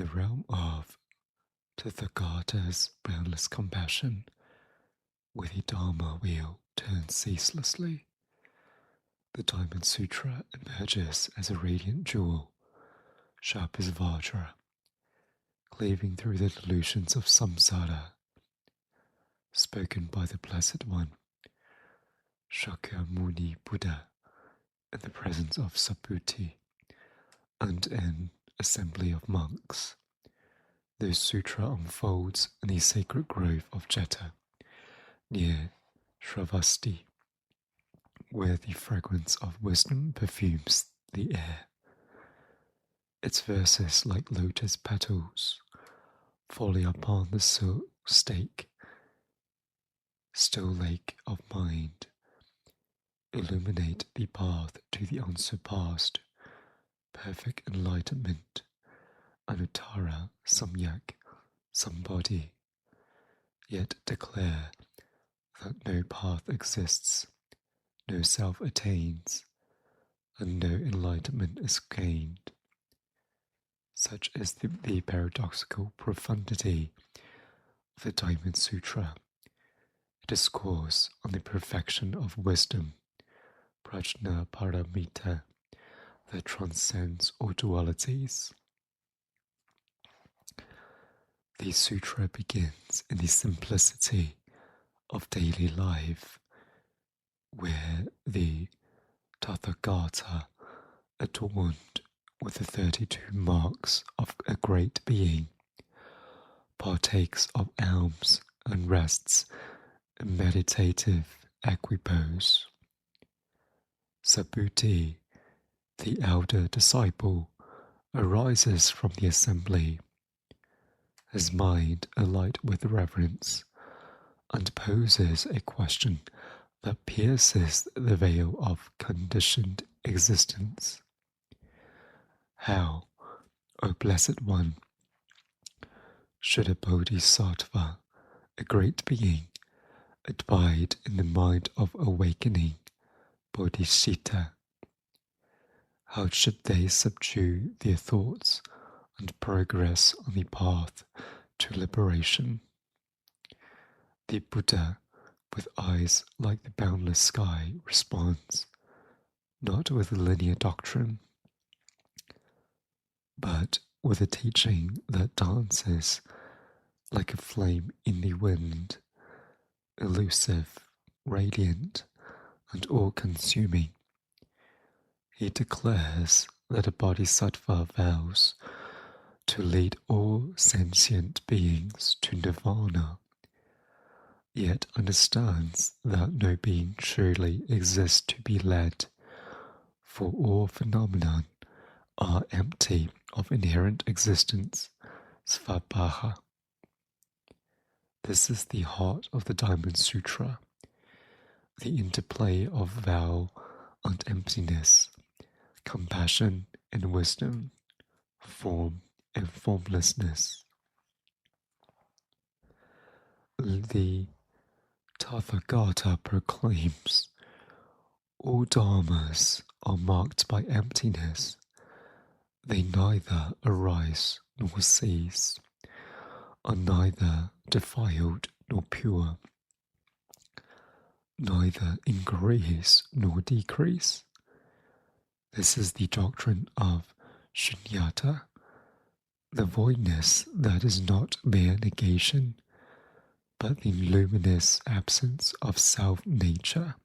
the realm of Tathagata's boundless compassion, where the Dharma wheel turns ceaselessly, the Diamond Sutra emerges as a radiant jewel, sharp as Vajra, cleaving through the delusions of samsara, spoken by the Blessed One, Shakyamuni Buddha, in the presence of Subhuti, and an assembly of monks. The sutra unfolds in the sacred grove of Jeta, near Shravasti, where the fragrance of wisdom perfumes the air. Its verses, like lotus petals, falling upon the still lake of mind, illuminate the path to the unsurpassed, perfect enlightenment, Anuttara Samyak Sambodhi, yet declare that no path exists, no self attains, and no enlightenment is gained. Such is the paradoxical profundity of the Diamond Sutra. It discourses on the perfection of wisdom, Prajna Paramita, that transcends all dualities. The sutra begins in the simplicity of daily life, where the Tathagata, adorned with the 32 marks of a great being, partakes of alms and rests in meditative equipoise. Subhuti, the elder disciple, arises from the assembly, his mind alight with reverence, and poses a question that pierces the veil of conditioned existence. How, O Blessed One, should a bodhisattva, a great being, abide in the mind of awakening, bodhicitta? How should they subdue their thoughts and progress on the path to liberation? The Buddha, with eyes like the boundless sky, responds, not with a linear doctrine, but with a teaching that dances like a flame in the wind, elusive, radiant, and all-consuming. He declares that a bodhisattva vows to lead all sentient beings to nirvana, yet understands that no being truly exists to be led, for all phenomena are empty of inherent existence, svabha. This is the heart of the Diamond Sutra, the interplay of vow and emptiness, compassion and wisdom, form and formlessness. The Tathagata proclaims, all dharmas are marked by emptiness. They neither arise nor cease, are neither defiled nor pure, neither increase nor decrease. This is the doctrine of shunyata, the voidness that is not mere negation, but the luminous absence of self-nature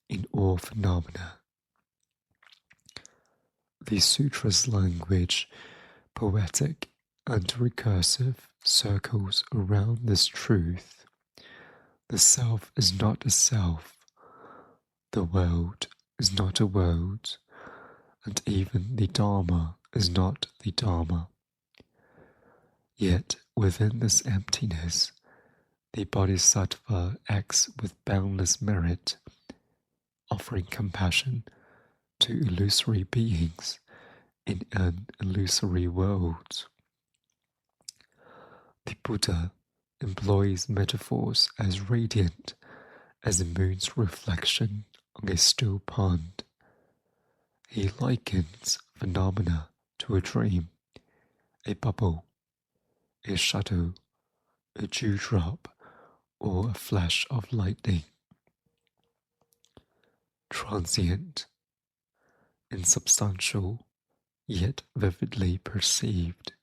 in all phenomena. The sutra's language, poetic and recursive, circles around this truth. The self is not a self, the world is not a world, and even the Dharma is not the Dharma. Yet within this emptiness, the bodhisattva acts with boundless merit, offering compassion to illusory beings in an illusory world. The Buddha employs metaphors as radiant as the moon's reflection on a still pond. He likens phenomena to a dream, a bubble, a shadow, a dewdrop, or a flash of lightning. Transient, insubstantial, yet vividly perceived.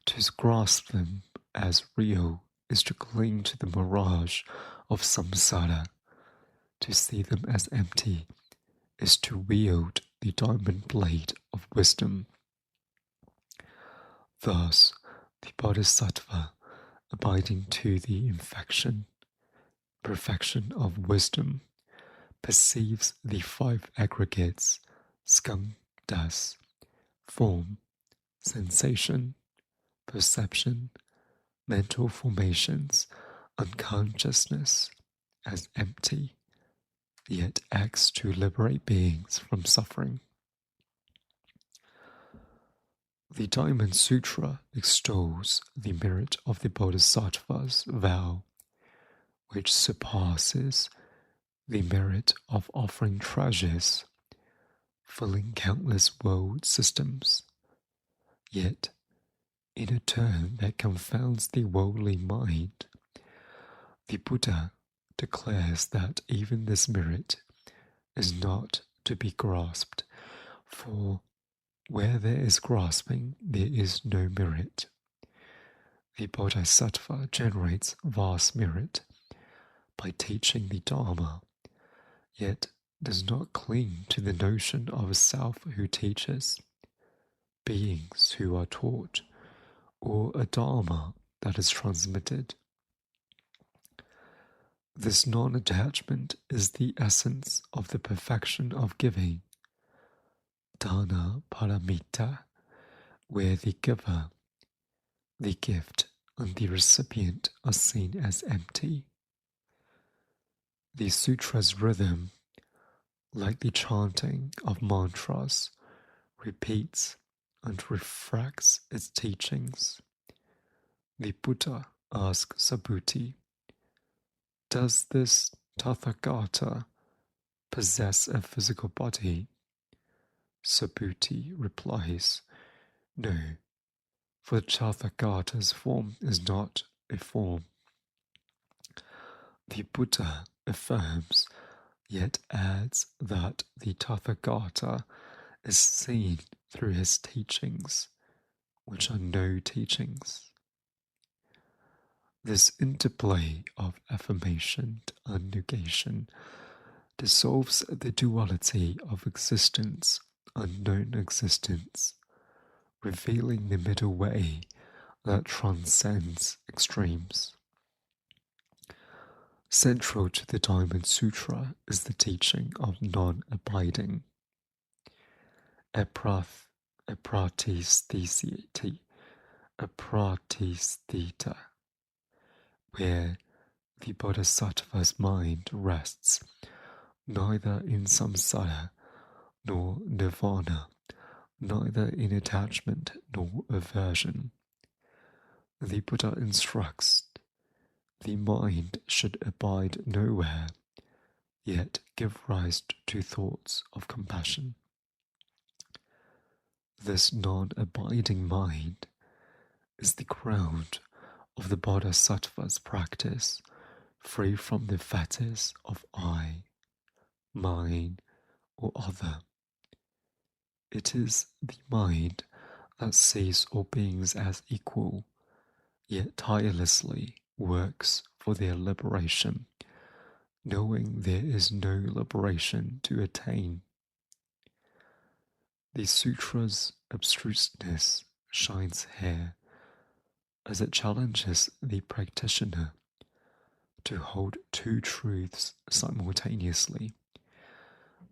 To grasp them as real is to cling to the mirage of samsara. To see them as empty is to wield the diamond blade of wisdom. Thus, the bodhisattva, abiding to the perfection of wisdom, perceives the five aggregates, skandhas, form, sensation, perception, mental formations, unconsciousness, as empty, yet acts to liberate beings from suffering. The Diamond Sutra extols the merit of the Bodhisattva's vow, which surpasses the merit of offering treasures, filling countless world systems. Yet, in a turn that confounds the worldly mind, the Buddha declares that even this merit is not to be grasped, for where there is grasping, there is no merit. The Bodhisattva generates vast merit by teaching the Dharma, yet does not cling to the notion of a self who teaches, beings who are taught, or a Dharma that is transmitted. This non-attachment is the essence of the perfection of giving, dana paramita, where the giver, the gift, and the recipient are seen as empty. The sutra's rhythm, like the chanting of mantras, repeats and refracts its teachings. The Buddha asks Subhuti, does this Tathagata possess a physical body? Subhuti replies, no, for Tathagata's form is not a form. The Buddha affirms, yet adds that the Tathagata is seen through his teachings, which are no teachings. This interplay of affirmation and negation dissolves the duality of existence and non-existence, revealing the middle way that transcends extremes. Central to the Diamond Sutra is the teaching of non-abiding, aprathisthita, where the Bodhisattva's mind rests neither in samsara nor nirvana, neither in attachment nor aversion. The Buddha instructs the mind should abide nowhere, yet give rise to thoughts of compassion. This non-abiding mind is the ground of the Bodhisattva's practice, free from the fetters of I, mine, or other. It is the mind that sees all beings as equal, yet tirelessly works for their liberation, knowing there is no liberation to attain. The sutra's abstruseness shines here as it challenges the practitioner to hold two truths simultaneously: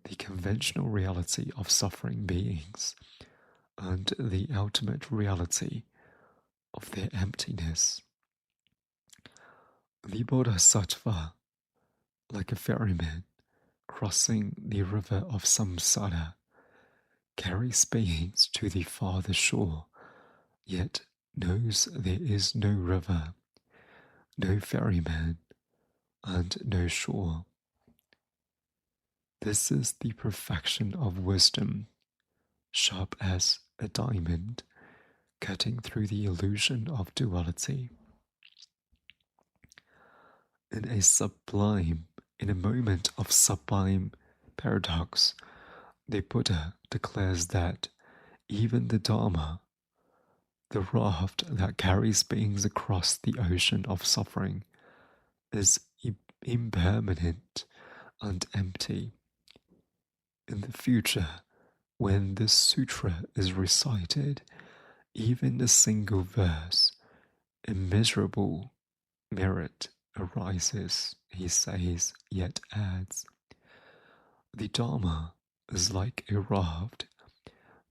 the conventional reality of suffering beings and the ultimate reality of their emptiness. The Bodhisattva, like a ferryman crossing the river of samsara, carries beings to the farther shore, yet knows there is no river, no ferryman, and no shore. This is the perfection of wisdom, sharp as a diamond, cutting through the illusion of duality. In a moment of sublime paradox, the Buddha declares that even the Dharma, the raft that carries beings across the ocean of suffering, is impermanent and empty. In the future, when this sutra is recited, even a single verse, immeasurable merit arises, he says, yet adds. The Dharma is like a raft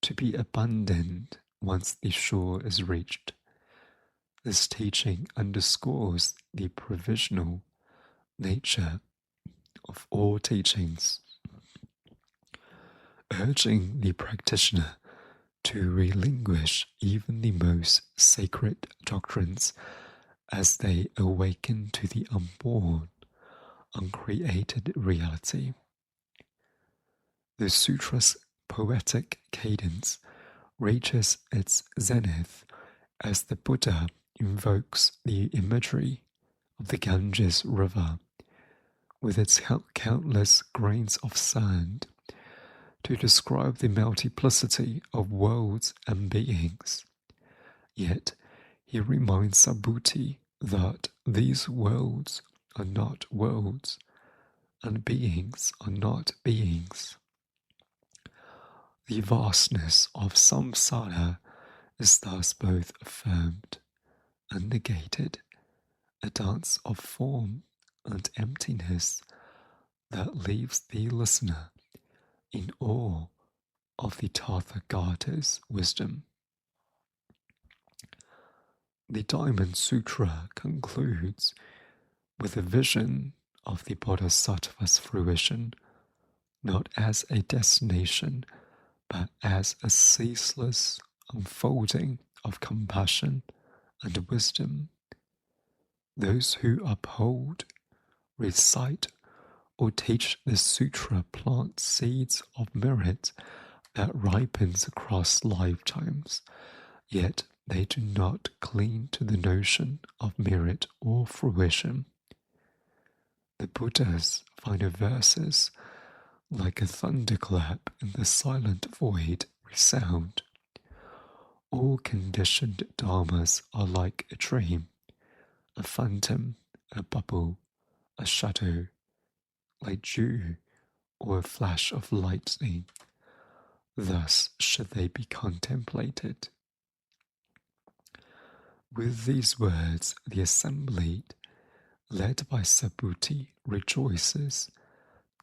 to be abandoned once the shore is reached. This teaching underscores the provisional nature of all teachings, urging the practitioner to relinquish even the most sacred doctrines as they awaken to the unborn, uncreated reality. The sutra's poetic cadence reaches its zenith as the Buddha invokes the imagery of the Ganges River with its countless grains of sand to describe the multiplicity of worlds and beings. Yet he reminds Subhuti that these worlds are not worlds and beings are not beings. The vastness of samsara is thus both affirmed and negated, a dance of form and emptiness that leaves the listener in awe of the Tathagata's wisdom. The Diamond Sutra concludes with a vision of the Bodhisattva's fruition, not as a destination, but as a ceaseless unfolding of compassion and wisdom. Those who uphold, recite, or teach the sutra plant seeds of merit that ripens across lifetimes, yet they do not cling to the notion of merit or fruition. The Buddha's final verses, like a thunderclap in the silent void, resound. All conditioned dharmas are like a dream, a phantom, a bubble, a shadow, like dew or a flash of lightning. Thus should they be contemplated. With these words, the assembly, led by Subhuti, rejoices,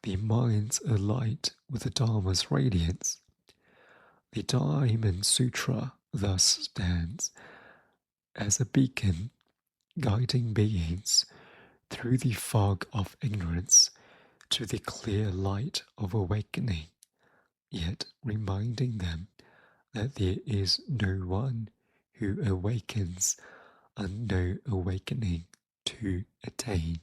their minds alight with the Dharma's radiance. The Diamond Sutra thus stands as a beacon guiding beings through the fog of ignorance to the clear light of awakening, yet reminding them that there is no one who awakens and no awakening to attain.